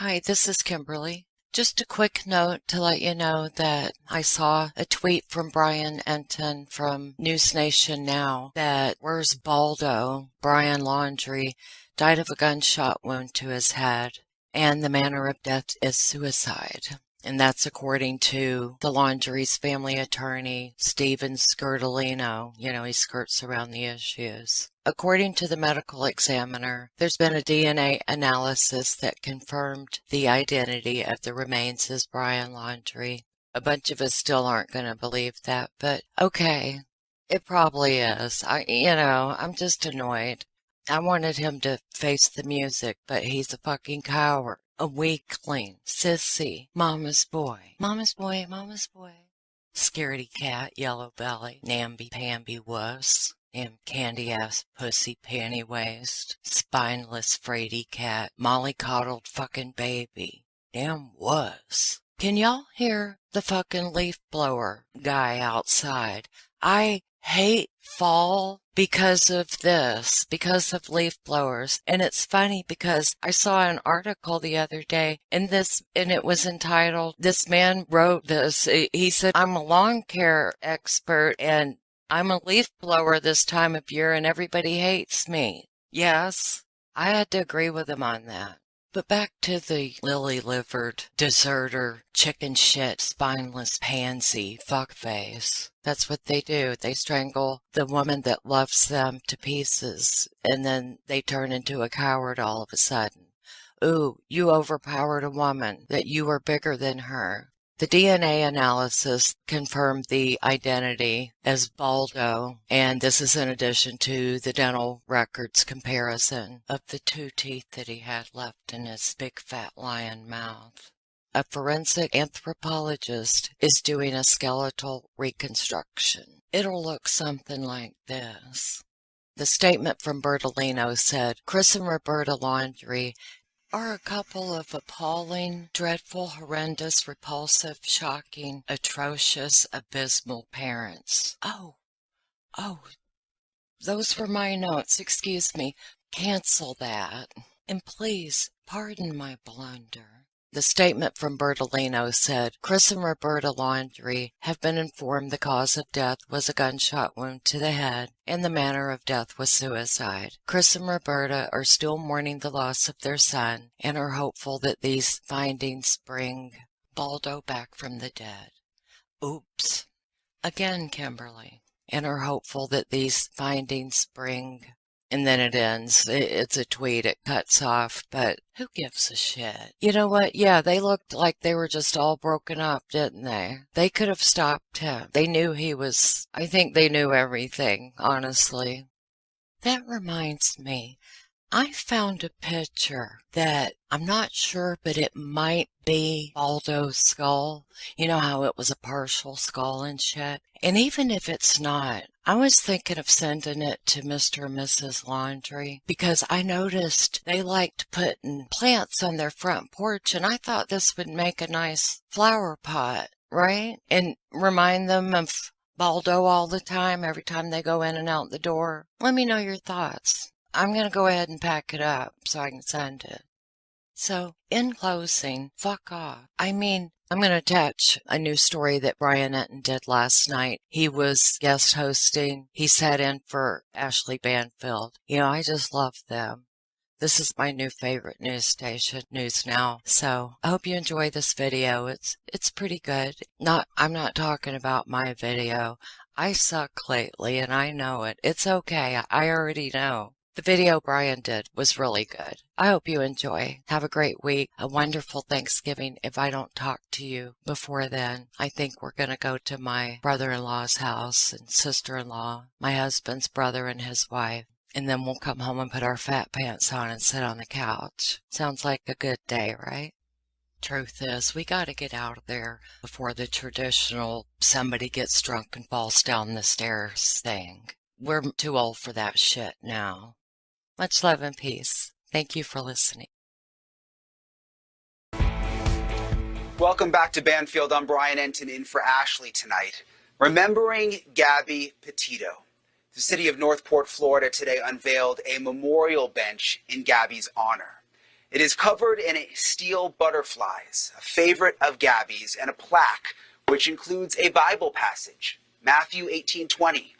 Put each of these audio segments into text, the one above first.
Hi, this is Kimberly. Just a quick note to let you know that I saw a tweet from Brian Entin from News Nation Now that where's Baldo, Brian Laundrie, died of a gunshot wound to his head, and the manner of death is suicide. And that's according to the Laundrie's family attorney, Stephen Skirtolino. You know, he skirts around the issues. According to the medical examiner, there's been a DNA analysis that confirmed the identity of the remains as Brian Laundrie. A bunch of us still aren't going to believe that, but okay, it probably is. I'm just annoyed. I wanted him to face the music, but he's a fucking coward. A weakling, sissy, mama's boy, mama's boy, mama's boy. Scaredy cat, yellow belly, namby-pamby wuss, damn candy-ass pussy panty waist, spineless fraidy cat, molly-coddled fucking baby, damn wuss. Can y'all hear the fucking leaf blower guy outside? I hate fall because of this, because of leaf blowers. And it's funny because I saw an article the other day and it was entitled, this man wrote this. He said, I'm a lawn care expert and I'm a leaf blower this time of year and everybody hates me. Yes, I had to agree with him on that. But back to the lily-livered, deserter, chicken shit, spineless pansy, fuckface. That's what they do. They strangle the woman that loves them to pieces, and then they turn into a coward all of a sudden. Ooh, you overpowered a woman, that you were bigger than her. The DNA analysis confirmed the identity as Baldo, and this is in addition to the dental records comparison of the 2 teeth that he had left in his big fat lion mouth. A forensic anthropologist is doing a skeletal reconstruction. It'll look something like this. The statement from Bertolino said, Chris and Roberta Laundrie are a couple of appalling, dreadful, horrendous, repulsive, shocking, atrocious, abysmal parents. Oh, those were my notes. Excuse me. Cancel that. And please, pardon my blunder. The statement from Bertolino said, Chris and Roberta Laundrie have been informed the cause of death was a gunshot wound to the head, and the manner of death was suicide. Chris and Roberta are still mourning the loss of their son, and are hopeful that these findings bring Baldo back from the dead. Oops. Again, Kimberly. And are hopeful that these findings bring... And then it ends. It's a tweet. It cuts off, but who gives a shit? You know what? Yeah, they looked like they were just all broken up, didn't they? They could have stopped him. They knew I think they knew everything, honestly. That reminds me, I found a picture that I'm not sure, but it might be Baldo's skull. You know how it was a partial skull and shit? And even if it's not, I was thinking of sending it to Mr. and Mrs. Laundrie because I noticed they liked putting plants on their front porch, and I thought this would make a nice flower pot, right? And remind them of Baldo all the time, every time they go in and out the door. Let me know your thoughts. I'm going to go ahead and pack it up so I can send it. So, in closing, fuck off. I'm going to attach a new story that Brian Entin did last night. He was guest hosting. He sat in for Ashleigh Banfield. You know, I just love them. This is my new favorite news station, News Now. So, I hope you enjoy this video. It's pretty good. I'm not talking about my video. I suck lately, and I know it. It's okay. I already know. The video Brian did was really good. I hope you enjoy. Have a great week, a wonderful Thanksgiving. If I don't talk to you before then, I think we're going to go to my brother-in-law's house and sister-in-law, my husband's brother and his wife, and then we'll come home and put our fat pants on and sit on the couch. Sounds like a good day, right? Truth is, we got to get out of there before the traditional somebody gets drunk and falls down the stairs thing. We're too old for that shit now. Much love and peace. Thank you for listening. Welcome back to Banfield. I'm Brian Entin in for Ashleigh tonight. Remembering Gabby Petito. The city of Northport, Florida today unveiled a memorial bench in Gabby's honor. It is covered in steel butterflies, a favorite of Gabby's, and a plaque which includes a Bible passage, Matthew 18:20.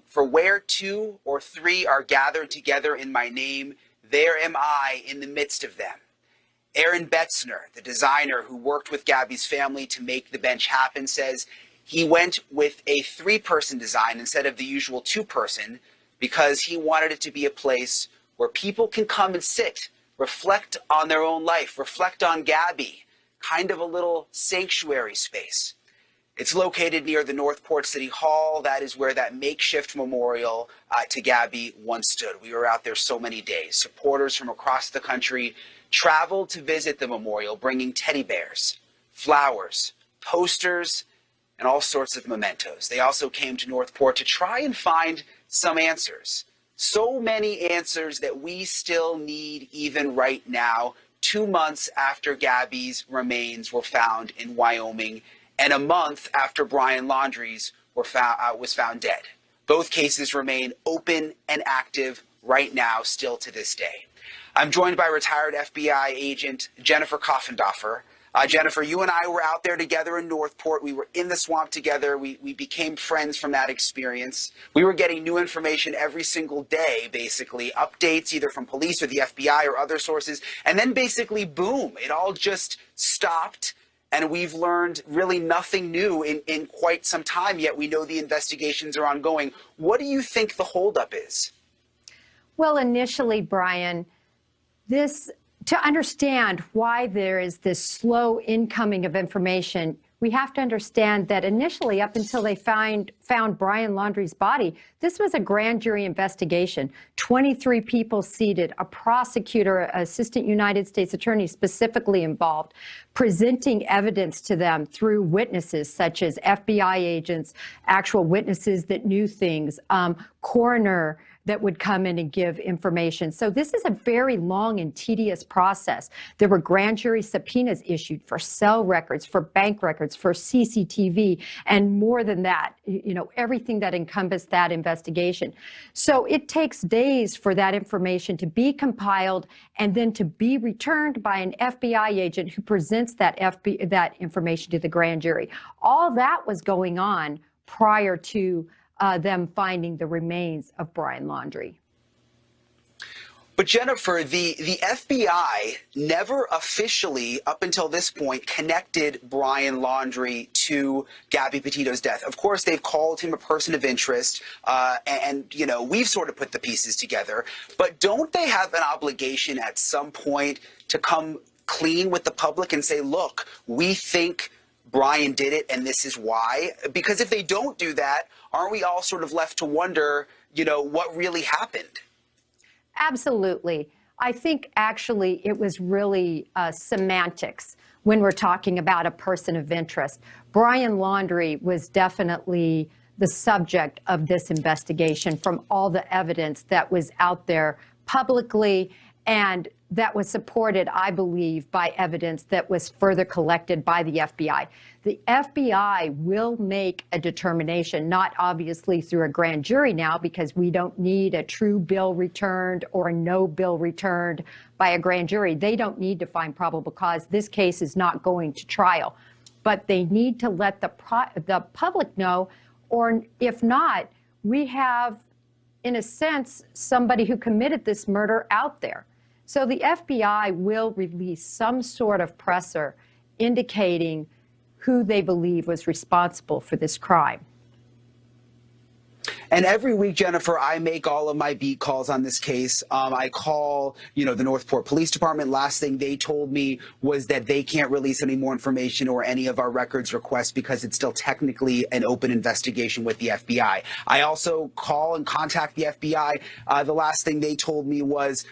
For where two or three are gathered together in my name, there am I in the midst of them. Aaron Betzner, the designer who worked with Gabby's family to make the bench happen, says he went with a 3-person design instead of the usual 2-person because he wanted it to be a place where people can come and sit, reflect on their own life, reflect on Gabby, kind of a little sanctuary space. It's located near the Northport City Hall. That is where that makeshift memorial to Gabby once stood. We were out there so many days. Supporters from across the country traveled to visit the memorial, bringing teddy bears, flowers, posters, and all sorts of mementos. They also came to Northport to try and find some answers. So many answers that we still need even right now, 2 months after Gabby's remains were found in Wyoming, and a month after Brian Laundrie's was found dead. Both cases remain open and active right now, still to this day. I'm joined by retired FBI agent Jennifer Koffendorfer. Jennifer, you and I were out there together in Northport. We were in the swamp together. We became friends from that experience. We were getting new information every single day, basically, updates either from police or the FBI or other sources. And then basically, boom, it all just stopped. And we've learned really nothing new in quite some time, yet we know the investigations are ongoing. What do you think the holdup is? Well, initially, Brian, to understand why there is this slow incoming of information, we have to understand that initially, up until they found Brian Laundrie's body, this was a grand jury investigation. 23 people seated, a prosecutor, assistant United States attorney specifically involved, presenting evidence to them through witnesses such as FBI agents, actual witnesses that knew things, coroner that would come in and give information. So this is a very long and tedious process. There were grand jury subpoenas issued for cell records, for bank records, for CCTV, and more than that, everything that encompassed that investigation. So it takes days for that information to be compiled and then to be returned by an FBI agent who presents that information to the grand jury. All that was going on prior to them finding the remains of Brian Laundrie. But Jennifer, the FBI never officially, up until this point, connected Brian Laundrie to Gabby Petito's death. Of course, they've called him a person of interest, and we've sort of put the pieces together. But don't they have an obligation at some point to come clean with the public and say, look, we think Brian did it and this is why? Because if they don't do that, aren't we all sort of left to wonder, what really happened? Absolutely. I think actually it was really semantics when we're talking about a person of interest. Brian Laundrie was definitely the subject of this investigation from all the evidence that was out there publicly, and that was supported, I believe, by evidence that was further collected by the FBI. The FBI will make a determination, not obviously through a grand jury now, because we don't need a true bill returned or no bill returned by a grand jury. They don't need to find probable cause. This case is not going to trial. But they need to let the public know, or if not, we have, in a sense, somebody who committed this murder out there. So the FBI will release some sort of presser indicating who they believe was responsible for this crime. And every week, Jennifer, I make all of my beat calls on this case. I call, the Northport Police Department. Last thing they told me was that they can't release any more information or any of our records requests because it's still technically an open investigation with the FBI. I also call and contact the FBI. The last thing they told me was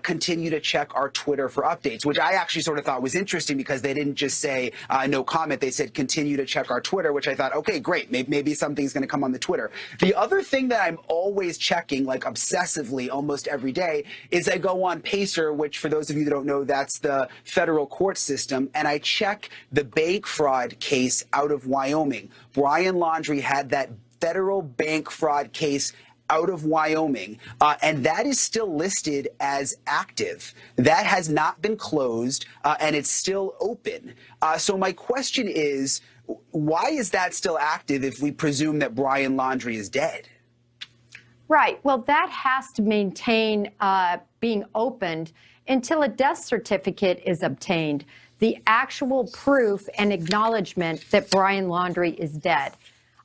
continue to check our Twitter for updates, which I actually sort of thought was interesting because they didn't just say no comment. They said continue to check our Twitter, which I thought, okay, great. Maybe something's going to come on the Twitter. The other thing that I'm always checking, like obsessively almost every day, is I go on Pacer, which for those of you that don't know, that's the federal court system, and I check the bank fraud case out of Wyoming. Brian Laundrie had that federal bank fraud case out of Wyoming, and that is still listed as active. That has not been closed, and it's still open. So my question is, why is that still active if we presume that Brian Laundrie is dead? Right. Well, that has to maintain being opened until a death certificate is obtained, the actual proof and acknowledgement that Brian Laundrie is dead.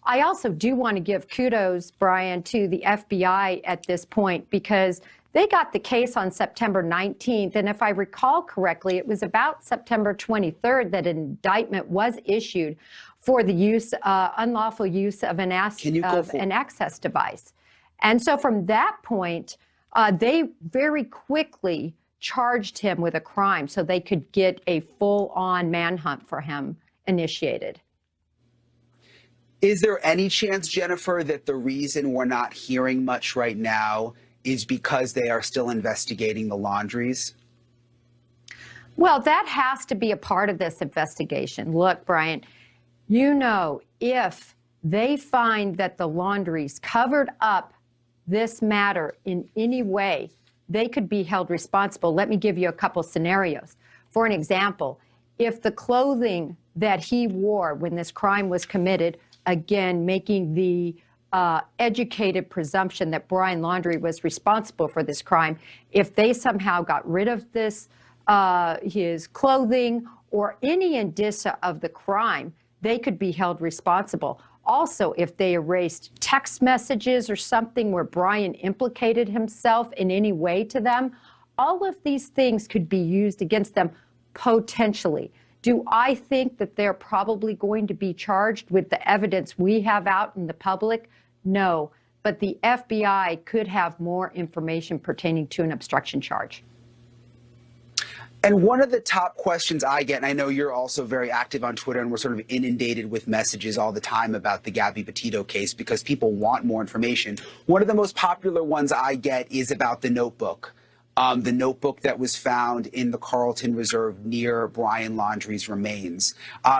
I also do want to give kudos, Brian, to the FBI at this point, because they got the case on September 19th. And if I recall correctly, it was about September 23rd that an indictment was issued for the use, unlawful use of an access device. And so from that point, they very quickly charged him with a crime so they could get a full-on manhunt for him initiated. Is there any chance, Jennifer, that the reason we're not hearing much right now is because they are still investigating the Laundries? Well, that has to be a part of this investigation. Look, Brian, you know, if they find that the Laundries covered up this matter in any way, they could be held responsible. Let me give you a couple scenarios. For an example, if the clothing that he wore when this crime was committed, again, making the educated presumption that Brian Laundrie was responsible for this crime, if they somehow got rid of this, his clothing or any indicia of the crime, they could be held responsible. Also, if they erased text messages or something where Brian implicated himself in any way to them, all of these things could be used against them potentially. Do I think that they're probably going to be charged with the evidence we have out in the public? No, but the FBI could have more information pertaining to an obstruction charge. And one of the top questions I get, and I know you're also very active on Twitter, and we're sort of inundated with messages all the time about the Gabby Petito case because people want more information. One of the most popular ones I get is about the notebook that was found in the Carlton Reserve near Brian Laundrie's remains.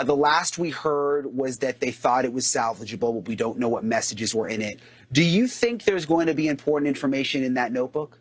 The last we heard was that they thought it was salvageable, but we don't know what messages were in it. Do you think there's going to be important information in that notebook?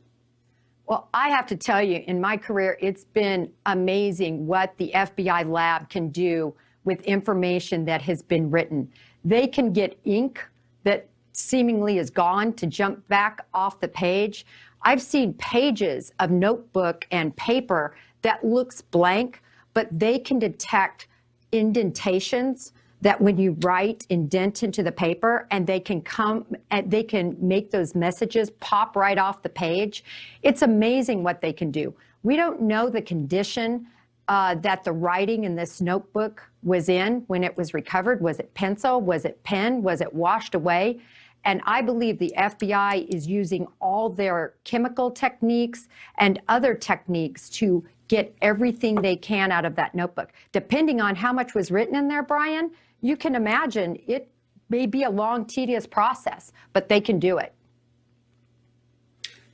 Well, I have to tell you, in my career, it's been amazing what the FBI lab can do with information that has been written. They can get ink that seemingly is gone to jump back off the page. I've seen pages of notebook and paper that looks blank, but they can detect indentations that when you write, indent into the paper, and they can make those messages pop right off the page. It's amazing what they can do. We don't know the condition that the writing in this notebook was in when it was recovered. Was it pencil? Was it pen? Was it washed away? And I believe the FBI is using all their chemical techniques and other techniques to get everything they can out of that notebook. Depending on how much was written in there, Brian, you can imagine it may be a long, tedious process, but they can do it.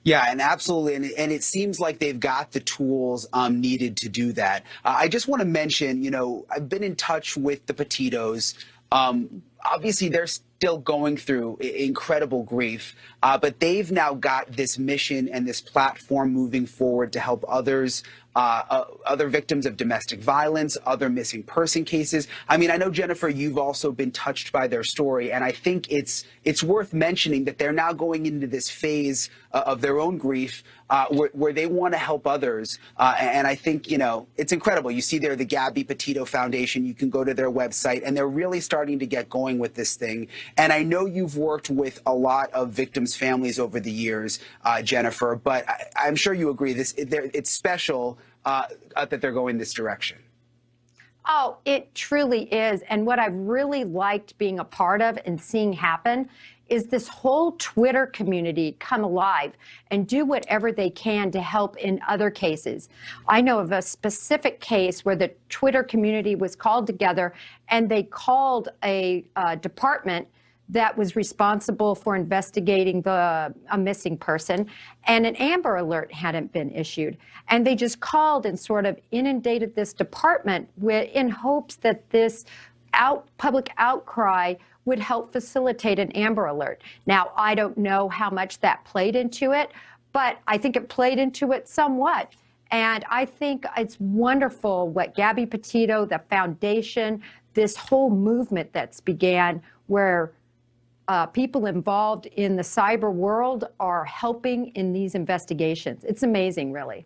Yeah, and absolutely. And it seems like they've got the tools needed to do that. I just want to mention, you know, I've been in touch with the Petitos. Obviously, they're still going through incredible grief, but they've now got this mission and this platform moving forward to help others, other victims of domestic violence, other missing person cases. I mean, I know, Jennifer, you've also been touched by their story, and I think it's worth mentioning that they're now going into this phase of their own grief where they want to help others. And I think, you know, it's incredible. You see there the Gabby Petito Foundation. You can go to their website, and they're really starting to get going with this thing. And I know you've worked with a lot of victims' families over the years, Jennifer, but I'm sure you agree it's special that they're going this direction. Oh, it truly is. And what I've really liked being a part of and seeing happen is this whole Twitter community come alive and do whatever they can to help in other cases. I know of a specific case where the Twitter community was called together and they called a department that was responsible for investigating a missing person, and an Amber Alert hadn't been issued. And they just called and sort of inundated this department in hopes that this public outcry would help facilitate an Amber Alert. Now, I don't know how much that played into it, but I think it played into it somewhat. And I think it's wonderful what Gabby Petito, the foundation, this whole movement that's began where people involved in the cyber world are helping in these investigations. It's amazing, really.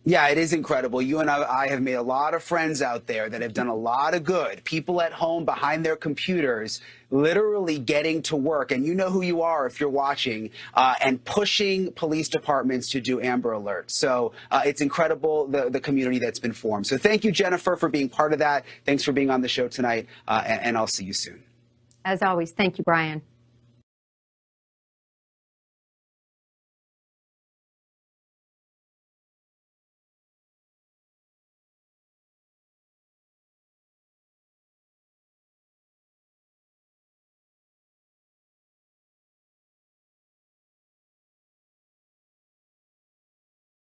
Yeah, it is incredible. You and I have made a lot of friends out there that have done a lot of good. People at home behind their computers literally getting to work, and you know who you are if you're watching, and pushing police departments to do Amber Alerts. So it's incredible, the community that's been formed. So thank you, Jennifer, for being part of that. Thanks for being on the show tonight, and I'll see you soon. As always, thank you, Brian.